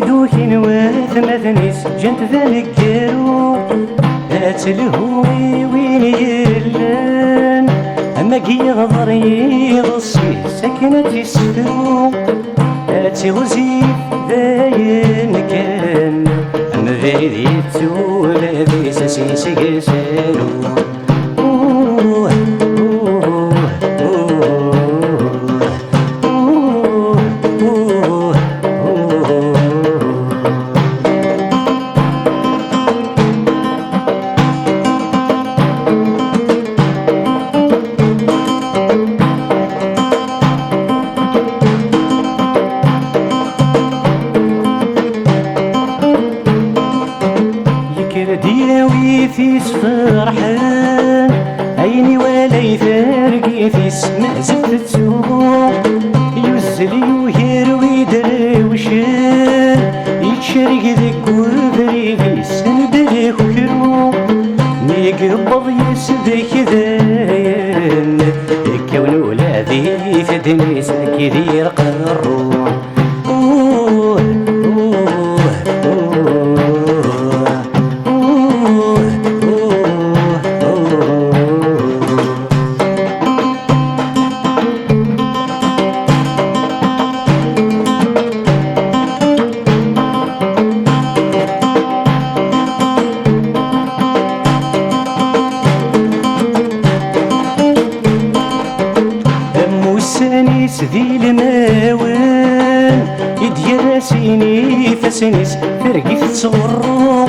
دوكين وثمثنيس جنت ذلك جيرو أتلهوي وين يلان أما كي يغضر يغصي سكنة يسفرو أتغزيف داين كان أما ذي تولى ذي سسيسي قسالو دياوي فيس فرحان عيني ولا يفارقي فيس مأزف السوق يوزلي ويروي دروشان يتشارك ذاك وبري فيس نبريك وكرو نيقبض يسبك ذاين كون ولادي فدني ساكي دير قرو سانيس ذي الماوان يديراسيني فسنيس فرقي تصورو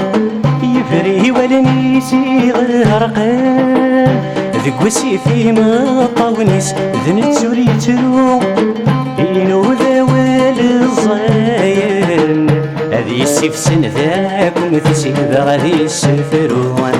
يفري ولنيسي غرقان ذك وسيفي ما طاونيس ذنت سوري ترو إنو ذوال الزاين هذي السيف سن ذاك ومثسي غادي السفرون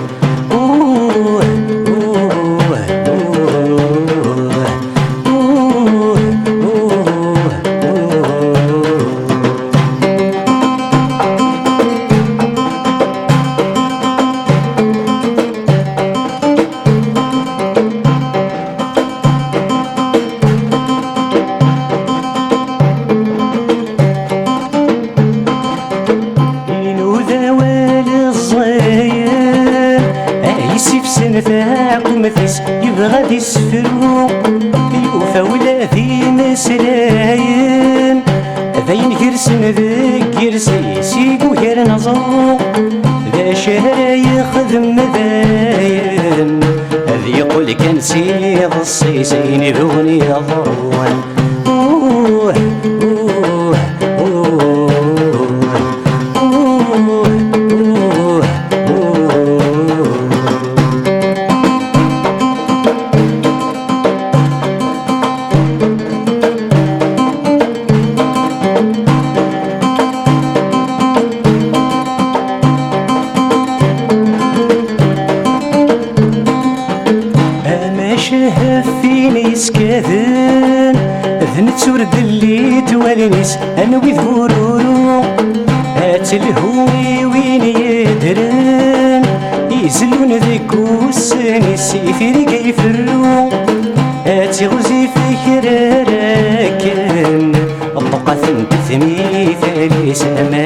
ذاك ومثيس يبغى دي السفرو يوفى ولا ذي مسلاين ذاين كرسن ذاك كرسيسي وغير نظرو ذا شهر يخدم ذاين ذي يقول كان سيد الصيسين يبغني يضرون فيني سكاذن ذنت سورد اللي توالنيس انا وذورورو اتلهوي وين يدرن يزلون ذيك والسنيس يفرق يفرو اتغزي في كراراكن الطقة ثنت ثمي ثالي سما